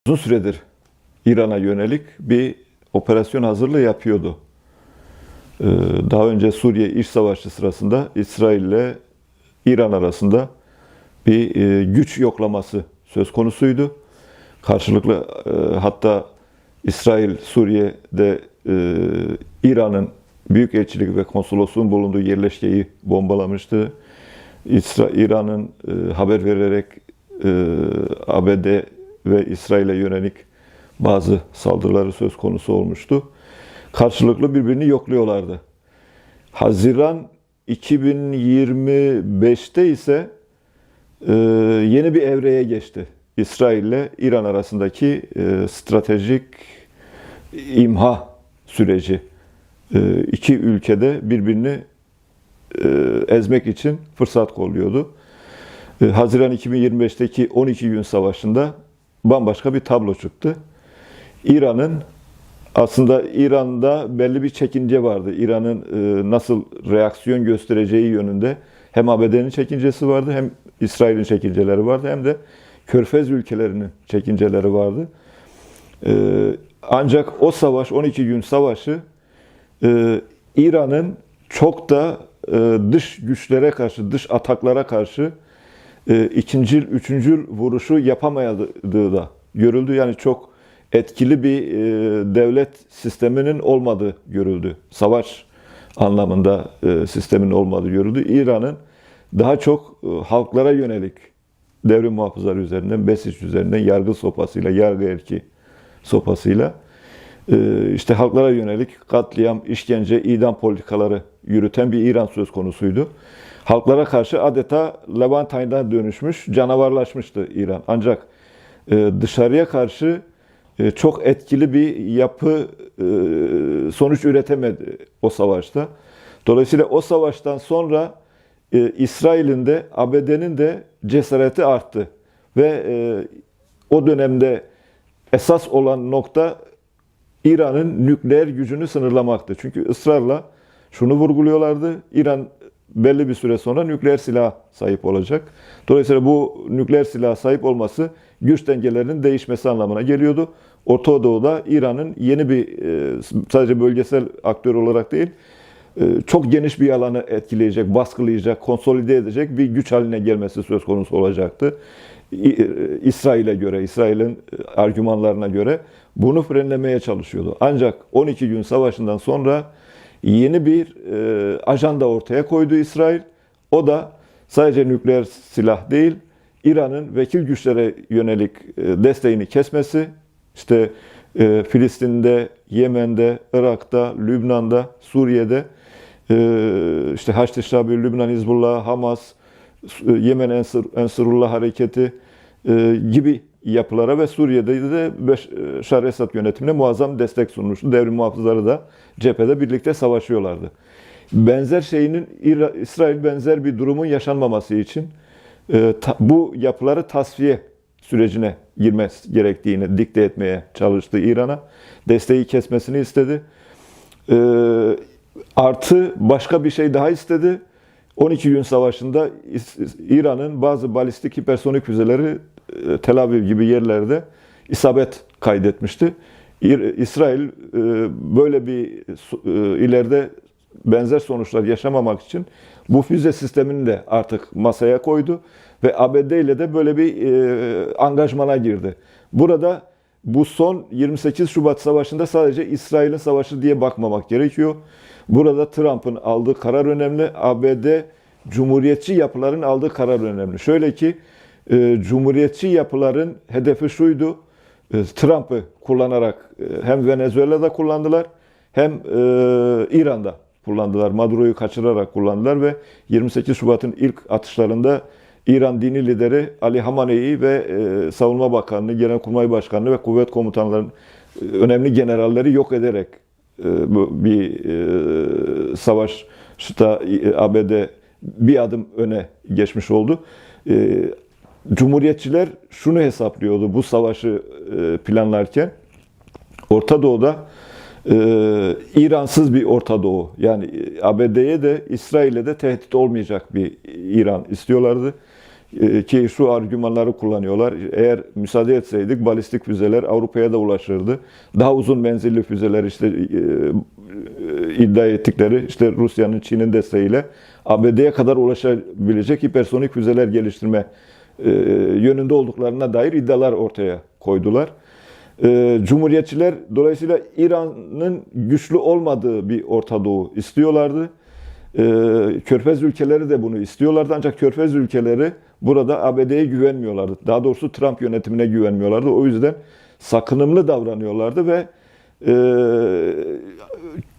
uzun süredir İran'a yönelik bir operasyon hazırlığı yapıyordu. Daha önce Suriye İç Savaşı sırasında İsrail ile İran arasında bir güç yoklaması söz konusuydu. Karşılıklı hatta İsrail Suriye'de İran'ın büyükelçilik ve konsolosluğun bulunduğu yerleşkeyi bombalamıştı. İran'ın haber vererek ABD ve İsrail'e yönelik bazı saldırıları söz konusu olmuştu. Karşılıklı birbirini yokluyorlardı. Haziran 2025'te ise yeni bir evreye geçti. İsrail ile İran arasındaki stratejik imha süreci. İki ülkede birbirini ezmek için fırsat kolluyordu. Haziran 2025'teki 12 gün savaşında bambaşka bir tablo çıktı. Aslında İran'da belli bir çekince vardı. İran'ın nasıl reaksiyon göstereceği yönünde hem ABD'nin çekincesi vardı, hem İsrail'in çekinceleri vardı, hem de Körfez ülkelerinin çekinceleri vardı. Ancak o savaş, 12 gün savaşı, İran'ın çok da dış güçlere karşı, dış ataklara karşı ikincil, üçüncül vuruşu yapamadığı da görüldü. Yani çok etkili bir devlet sisteminin olmadığı görüldü. Savaş anlamında sistemin olmadığı görüldü. İran'ın daha çok halklara yönelik devrim muhafızları üzerinden, Besiç üzerinden, yargı sopasıyla, yargı erki sopasıyla işte halklara yönelik katliam, işkence, idam politikaları yürüten bir İran söz konusuydu. Halklara karşı adeta Levantine'dan dönüşmüş, canavarlaşmıştı İran. Ancak dışarıya karşı çok etkili bir yapı sonuç üretemedi o savaşta. Dolayısıyla o savaştan sonra İsrail'in de ABD'nin de cesareti arttı. Ve o dönemde esas olan nokta İran'ın nükleer gücünü sınırlamaktı. Çünkü ısrarla şunu vurguluyorlardı: İran belli bir süre sonra nükleer silah sahip olacak. Dolayısıyla bu nükleer silah sahip olması güç dengelerinin değişmesi anlamına geliyordu. Orta Doğu'da İran'ın yeni bir, sadece bölgesel aktör olarak değil, çok geniş bir alanı etkileyecek, baskılayacak, konsolide edecek bir güç haline gelmesi söz konusu olacaktı. İsrail'e göre, İsrail'in argümanlarına göre bunu frenlemeye çalışıyordu. Ancak 12 gün savaşından sonra yeni bir ajanda ortaya koydu İsrail. O da sadece nükleer silah değil, İran'ın vekil güçlere yönelik desteğini kesmesi, işte Filistin'de, Yemen'de, Irak'ta, Lübnan'da, Suriye'de, işte Haçlı Şabi, Lübnan Hizbullah, Hamas, Yemen Ensarullah Hareketi gibi yapılara ve Suriye'de de Beşar Esad yönetimine muazzam destek sunmuştu. Devrim muhafızları da cephede birlikte savaşıyorlardı. İsrail benzer bir durumun yaşanmaması için bu yapıları tasfiye sürecine girmesi gerektiğini dikte etmeye çalıştı İran'a. Desteği kesmesini istedi. Artı başka bir şey daha istedi. 12 gün savaşında İran'ın bazı balistik hipersonik füzeleri Tel Aviv gibi yerlerde isabet kaydetmişti. İsrail böyle bir ileride benzer sonuçlar yaşamamak için bu füze sistemini de artık masaya koydu ve ABD ile de böyle bir angajmana girdi. Burada bu son 28 Şubat Savaşı'nda sadece İsrail'in savaşı diye bakmamak gerekiyor. Burada Trump'ın aldığı karar önemli, ABD cumhuriyetçi yapıların aldığı karar önemli. Şöyle ki cumhuriyetçi yapıların hedefi şuydu: Trump'ı kullanarak hem Venezuela'da kullandılar, hem İran'da kullandılar. Maduro'yu kaçırarak kullandılar ve 28 Şubat'ın ilk atışlarında İran dini lideri Ali Hamane'yi ve Savunma Bakanı'nı, Genelkurmay Başkanı'nı ve kuvvet komutanlarının önemli generalleri yok ederek bir savaşta ABD bir adım öne geçmiş oldu. Cumhuriyetçiler şunu hesaplıyordu bu savaşı planlarken: Orta Doğu'da İransız bir Orta Doğu, yani ABD'ye de İsrail'e de tehdit olmayacak bir İran istiyorlardı. Ki şu argümanları kullanıyorlar. Eğer müsaade etseydik balistik füzeler Avrupa'ya da ulaşırdı. Daha uzun menzilli füzeler işte iddia ettikleri işte Rusya'nın, Çin'in desteğiyle ABD'ye kadar ulaşabilecek hipersonik füzeler geliştirme yönünde olduklarına dair iddialar ortaya koydular. Cumhuriyetçiler dolayısıyla İran'ın güçlü olmadığı bir Orta Doğu istiyorlardı. Körfez ülkeleri de bunu istiyorlardı ancak Körfez ülkeleri burada ABD'ye güvenmiyorlardı. Daha doğrusu Trump yönetimine güvenmiyorlardı. O yüzden sakınımlı davranıyorlardı ve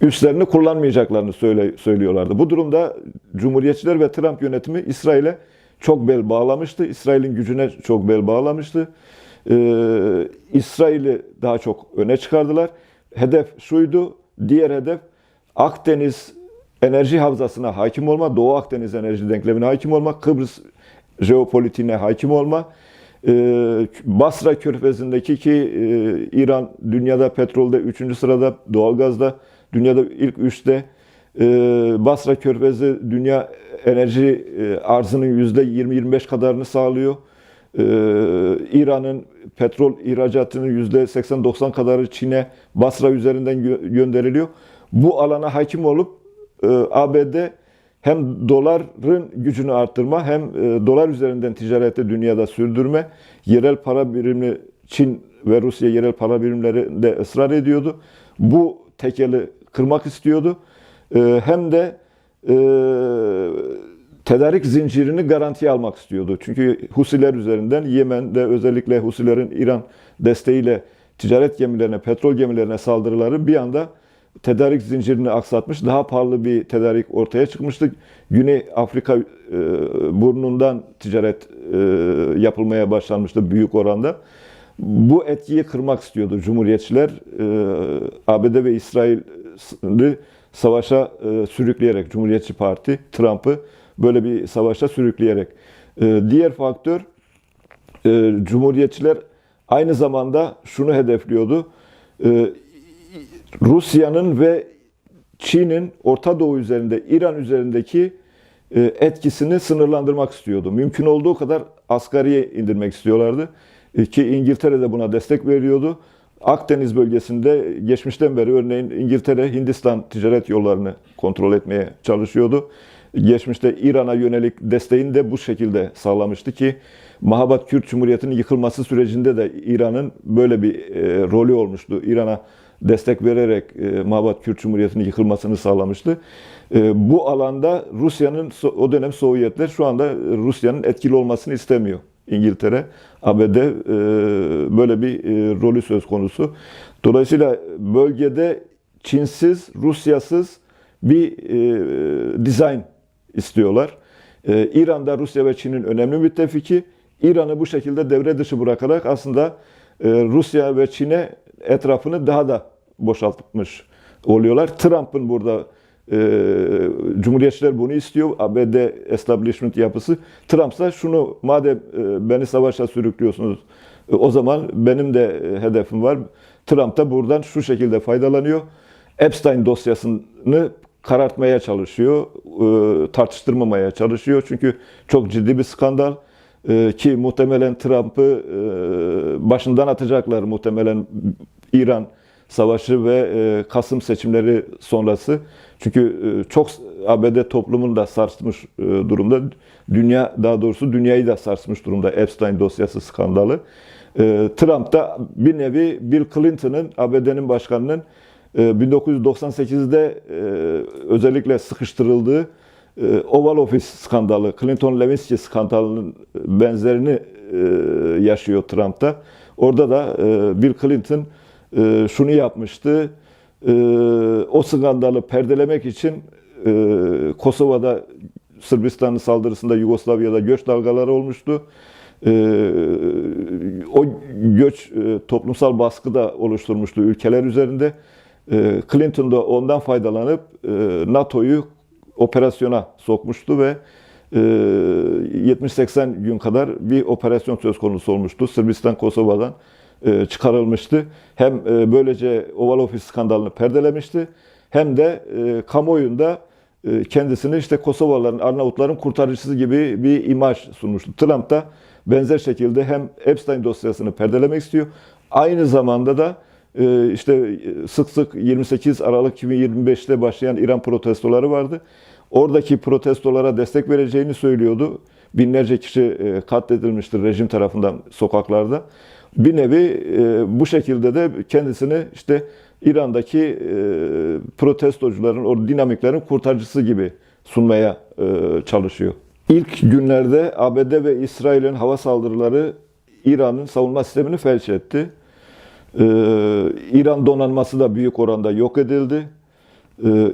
üslerini kullanmayacaklarını söylüyorlardı. Bu durumda Cumhuriyetçiler ve Trump yönetimi İsrail'e çok bel bağlamıştı. İsrail'in gücüne çok bel bağlamıştı. İsrail'i daha çok öne çıkardılar. Hedef şuydu, diğer hedef Akdeniz enerji havzasına hakim olma, Doğu Akdeniz enerji denklemine hakim olma, Kıbrıs jeopolitiğine hakim olma. Basra Körfezi'ndeki ki İran dünyada petrolde 3. sırada, doğalgazda dünyada ilk 3'te. Basra Körfezi dünya enerji arzının %20-25 kadarını sağlıyor. İran'ın petrol ihracatının %80-90 kadarı Çin'e, Basra üzerinden gönderiliyor. Bu alana hakim olup ABD hem doların gücünü arttırma hem dolar üzerinden ticareti dünyada sürdürme, yerel para birimi Çin ve Rusya yerel para birimlerinde ısrar ediyordu. Bu tekeli kırmak istiyordu. Hem de tedarik zincirini garantiye almak istiyordu. Çünkü Husiler üzerinden Yemen'de özellikle Husilerin İran desteğiyle ticaret gemilerine, petrol gemilerine saldırıları bir anda tedarik zincirini aksatmış. Daha pahalı bir tedarik ortaya çıkmıştı. Güney Afrika burnundan ticaret yapılmaya başlanmıştı büyük oranda. Bu etkiyi kırmak istiyordu Cumhuriyetçiler. ABD ve İsrail'i savaşa sürükleyerek, Cumhuriyetçi Parti, Trump'ı böyle bir savaşa sürükleyerek. Diğer faktör, Cumhuriyetçiler aynı zamanda şunu hedefliyordu. Rusya'nın ve Çin'in Orta Doğu üzerinde, İran üzerindeki etkisini sınırlandırmak istiyordu. Mümkün olduğu kadar asgariye indirmek istiyorlardı. Ki İngiltere de buna destek veriyordu. Akdeniz bölgesinde geçmişten beri örneğin İngiltere, Hindistan ticaret yollarını kontrol etmeye çalışıyordu. Geçmişte İran'a yönelik desteğini de bu şekilde sağlamıştı ki Mahabat Kürt Cumhuriyeti'nin yıkılması sürecinde de İran'ın böyle bir rolü olmuştu. İran'a destek vererek Mahabat Kürt Cumhuriyeti'nin yıkılmasını sağlamıştı. Bu alanda Rusya'nın, o dönem Sovyetler şu anda Rusya'nın etkili olmasını istemiyor. İngiltere, ABD böyle bir rolü söz konusu. Dolayısıyla bölgede Çinsiz, Rusyasız bir dizayn istiyorlar. İran'da Rusya ve Çin'in önemli müttefiki. İran'ı bu şekilde devre dışı bırakarak aslında Rusya ve Çin'e etrafını daha da boşaltmış oluyorlar. Trump'ın burada Cumhuriyetçiler bunu istiyor. ABD establishment yapısı. Trump ise şunu, madem beni savaşa sürüklüyorsunuz, o zaman benim de hedefim var. Trump da buradan şu şekilde faydalanıyor. Epstein dosyasını karartmaya çalışıyor, tartıştırmamaya çalışıyor. Çünkü çok ciddi bir skandal ki muhtemelen Trump'ı başından atacaklar muhtemelen İran Savaşı ve Kasım seçimleri sonrası. Çünkü çok ABD toplumunu da sarsmış durumda. Daha doğrusu dünyayı da sarsmış durumda Epstein dosyası skandalı. Trump da bir nevi Bill Clinton'ın, ABD'nin başkanının 1998'de özellikle sıkıştırıldığı Oval Office skandalı, Clinton-Lewinsky skandalının benzerini yaşıyor Trump'ta. Orada da Bill Clinton şunu yapmıştı. O skandalı perdelemek için Kosova'da Sırbistan'ın saldırısında Yugoslavya'da göç dalgaları olmuştu. O göç toplumsal baskı da oluşturmuştu ülkeler üzerinde. Clinton da ondan faydalanıp NATO'yu operasyona sokmuştu ve 70-80 gün kadar bir operasyon söz konusu olmuştu. Sırbistan Kosova'dan çıkarılmıştı. Hem böylece Oval Office skandalını perdelemişti hem de kamuoyunda kendisini işte Kosovalıların, Arnavutların kurtarıcısı gibi bir imaj sunmuştu. Trump da benzer şekilde hem Epstein dosyasını perdelemek istiyor, aynı zamanda da işte sık sık 28 Aralık 2025'te başlayan İran protestoları vardı. Oradaki protestolara destek vereceğini söylüyordu. Binlerce kişi katledilmiştir rejim tarafından sokaklarda. Bir nevi bu şekilde de kendisini işte İran'daki protestocuların, o dinamiklerin kurtarıcısı gibi sunmaya çalışıyor. İlk günlerde ABD ve İsrail'in hava saldırıları İran'ın savunma sistemini felç etti. İran donanması da büyük oranda yok edildi.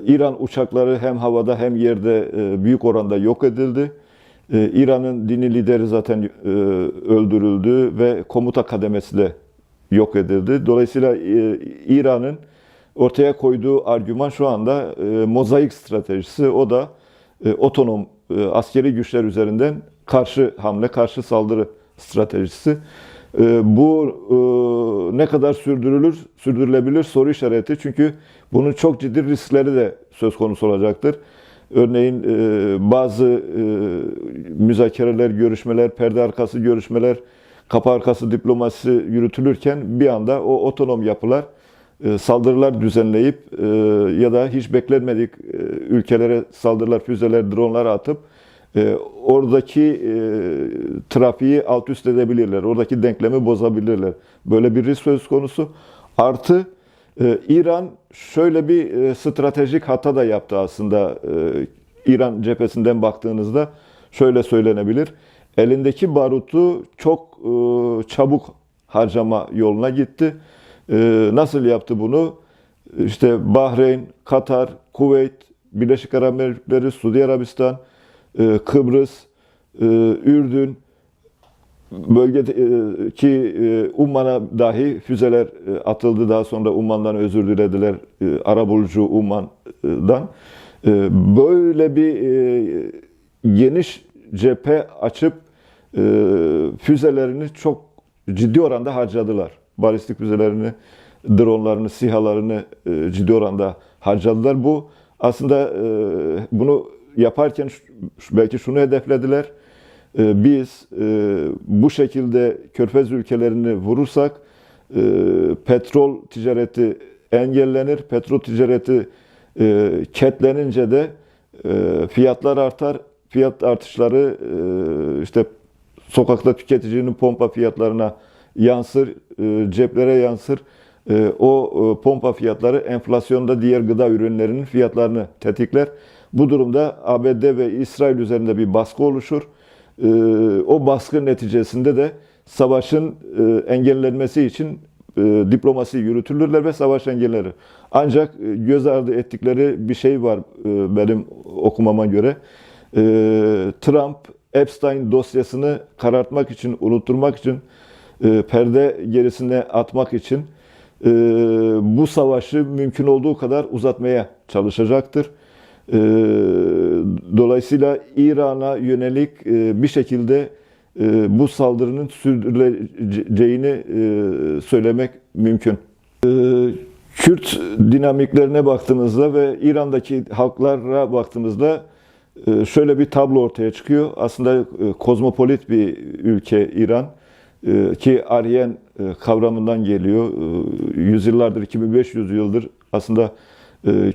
İran uçakları hem havada hem yerde büyük oranda yok edildi. İran'ın dini lideri zaten öldürüldü ve komuta kademesi de yok edildi. Dolayısıyla İran'ın ortaya koyduğu argüman şu anda mozaik stratejisi. O da otonom askeri güçler üzerinden karşı hamle, karşı saldırı stratejisi. Bu ne kadar sürdürülebilir soru işareti. Çünkü bunun çok ciddi riskleri de söz konusu olacaktır. Örneğin bazı müzakereler, görüşmeler, perde arkası görüşmeler, kapı arkası diplomasi yürütülürken bir anda o otonom yapılar saldırılar düzenleyip ya da hiç beklenmedik ülkelere saldırılar, füzeler, dronlar atıp oradaki trafiği alt üst edebilirler. Oradaki denklemi bozabilirler. Böyle bir risk söz konusu. Artı İran şöyle bir stratejik hata da yaptı aslında. İran cephesinden baktığınızda şöyle söylenebilir. Elindeki barutu çok çabuk harcama yoluna gitti. Nasıl yaptı bunu? İşte Bahreyn, Katar, Kuveyt, Birleşik Arap Emirlikleri, Suudi Arabistan, Kıbrıs, Ürdün, bölgedeki Umman'a dahi füzeler atıldı. Daha sonra Umman'dan özür dilediler. Arabulucu Umman'dan. Böyle bir geniş cephe açıp füzelerini çok ciddi oranda harcadılar. Balistik füzelerini, dronlarını, SİHA'larını ciddi oranda harcadılar. Bu aslında bunu yaparken belki şunu hedeflediler. Biz bu şekilde Körfez ülkelerini vurursak petrol ticareti engellenir. Petrol ticareti ketlenince de fiyatlar artar. Fiyat artışları işte sokakta tüketicinin pompa fiyatlarına yansır, ceplere yansır. O pompa fiyatları enflasyonda diğer gıda ürünlerinin fiyatlarını tetikler. Bu durumda ABD ve İsrail üzerinde bir baskı oluşur. O baskı neticesinde de savaşın engellenmesi için diplomasi yürütülürler ve savaş engellenir. Ancak göz ardı ettikleri bir şey var benim okumama göre. Trump, Epstein dosyasını karartmak için, unutturmak için, perde gerisine atmak için bu savaşı mümkün olduğu kadar uzatmaya çalışacaktır. Dolayısıyla İran'a yönelik bir şekilde bu saldırının sürdürüleceğini söylemek mümkün. Kürt dinamiklerine baktığımızda ve İran'daki halklara baktığımızda şöyle bir tablo ortaya çıkıyor. Aslında kozmopolit bir ülke İran ki Aryen kavramından geliyor. Yüzyıllardır, 2500 yıldır aslında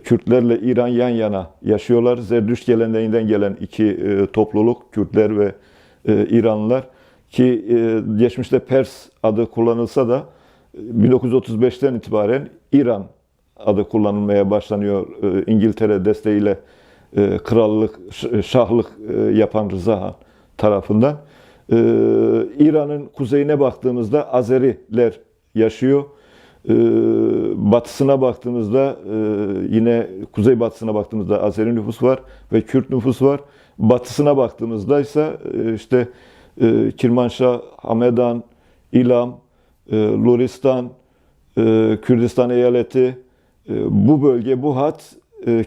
Kürtlerle İran yan yana yaşıyorlar. Zerdüşt geleneğinden gelen iki topluluk, Kürtler ve İranlılar ki geçmişte Pers adı kullanılsa da 1935'ten itibaren İran adı kullanılmaya başlanıyor. İngiltere desteğiyle krallık, şahlık yapan Rıza Han tarafından. İran'ın kuzeyine baktığımızda Azeriler yaşıyor. Batısına baktığımızda yine kuzeybatısına baktığımızda Azeri nüfus var ve Kürt nüfus var. Batısına baktığımızda ise işte Kirmanşah, Hamedan, İlam, Luristan, Kürdistan eyaleti, bu bölge, bu hat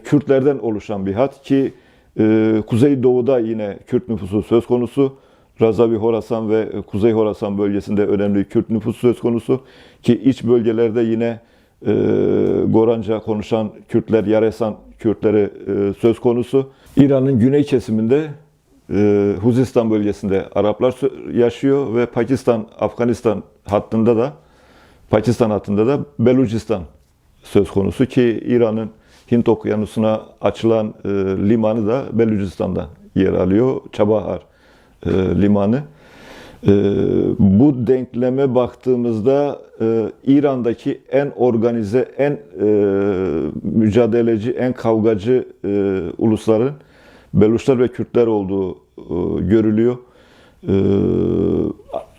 Kürtlerden oluşan bir hat ki Kuzeydoğu'da yine Kürt nüfusu söz konusu. Razavi Horasan ve Kuzey Horasan bölgesinde önemli Kürt nüfusu söz konusu ki iç bölgelerde yine Goranca konuşan Kürtler, Yaresan Kürtleri söz konusu. İran'ın güney kesiminde Huzistan bölgesinde Araplar yaşıyor ve Pakistan hattında da Belucistan söz konusu ki İran'ın Hint Okyanusu'na açılan limanı da Belucistan'da yer alıyor. Çabahar limanı. Bu denkleme baktığımızda İran'daki en organize, en mücadeleci, en kavgacı ulusların Beluşlar ve Kürtler olduğu görülüyor.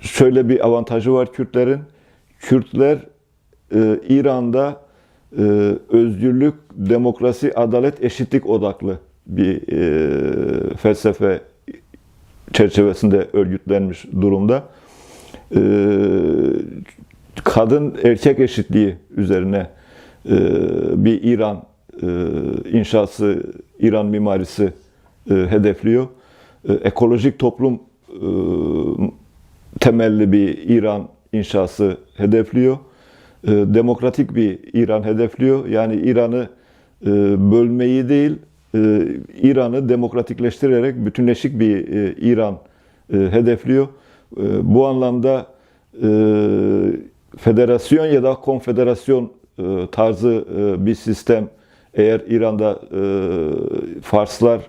Şöyle bir avantajı var Kürtlerin. Kürtler İran'da özgürlük, demokrasi, adalet, eşitlik odaklı bir felsefe çerçevesinde örgütlenmiş durumda. Kadın erkek eşitliği üzerine bir İran inşası, İran mimarisi hedefliyor. Ekolojik toplum temelli bir İran inşası hedefliyor. Demokratik bir İran hedefliyor. Yani İran'ı bölmeyi değil, İran'ı demokratikleştirerek bütünleşik bir İran hedefliyor. Bu anlamda federasyon ya da konfederasyon tarzı bir sistem eğer İran'da Farslar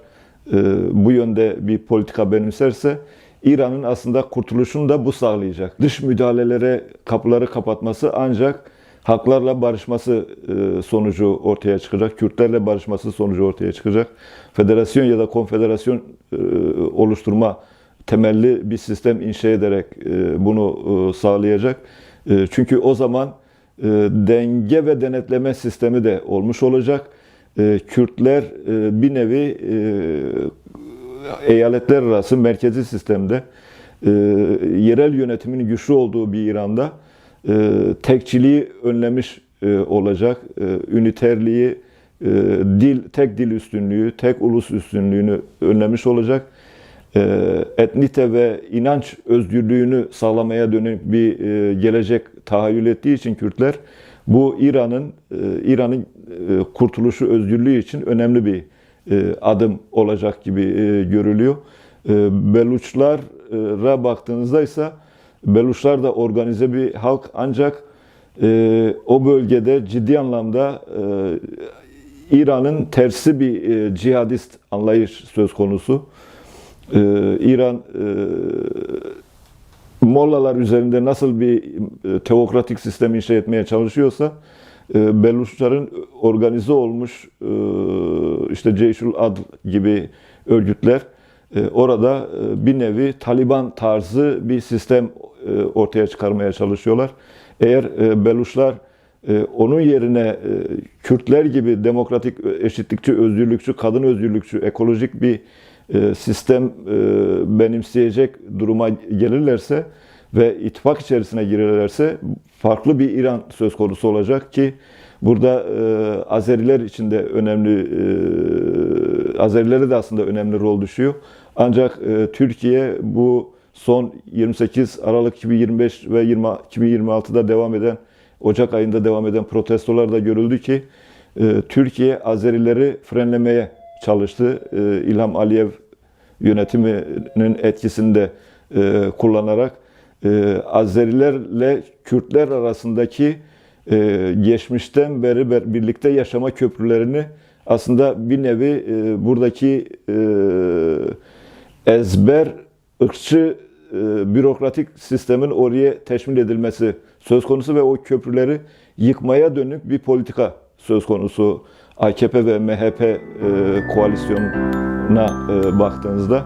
bu yönde bir politika benimserse İran'ın aslında kurtuluşunu da bu sağlayacak. Dış müdahalelere kapıları kapatması ancak halklarla barışması sonucu ortaya çıkacak. Kürtlerle barışması sonucu ortaya çıkacak. Federasyon ya da konfederasyon oluşturma temelli bir sistem inşa ederek bunu sağlayacak. Çünkü o zaman denge ve denetleme sistemi de olmuş olacak. Kürtler bir nevi eyaletler arası merkezi sistemde yerel yönetimin güçlü olduğu bir İran'da tekçiliği önlemiş olacak. Üniterliği, tek dil üstünlüğü, tek ulus üstünlüğünü önlemiş olacak. Etnite ve inanç özgürlüğünü sağlamaya dönük bir gelecek tahayyül ettiği için Kürtler bu İran'ın kurtuluşu, özgürlüğü için önemli bir adım olacak gibi görülüyor. Beluçlara baktığınızda ise Beluşlar da organize bir halk ancak o bölgede ciddi anlamda İran'ın tersi bir cihadist anlayış söz konusu. İran Mollalar üzerinde nasıl bir teokratik sistem inşa etmeye çalışıyorsa Beluşların organize olmuş işte Ceyşul Adl gibi örgütler orada bir nevi Taliban tarzı bir sistem ortaya çıkarmaya çalışıyorlar. Eğer Beluşlar onun yerine Kürtler gibi demokratik, eşitlikçi, özgürlükçü, kadın özgürlükçü, ekolojik bir sistem benimseyecek duruma gelirlerse ve ittifak içerisine girerlerse farklı bir İran söz konusu olacak ki burada Azeriler için de önemli, Azerilere de aslında önemli rol düşüyor. Ancak Türkiye bu son 28 Aralık 2025 ve 2026'da devam eden, Ocak ayında devam eden protestolarda görüldü ki Türkiye Azerileri frenlemeye çalıştı. İlham Aliyev yönetiminin etkisini de kullanarak Azerilerle Kürtler arasındaki geçmişten beri birlikte yaşama köprülerini aslında bir nevi buradaki ezber, ırkçı, bürokratik sistemin oraya teşmil edilmesi söz konusu ve o köprüleri yıkmaya dönük bir politika söz konusu. AKP ve MHP koalisyonuna baktığınızda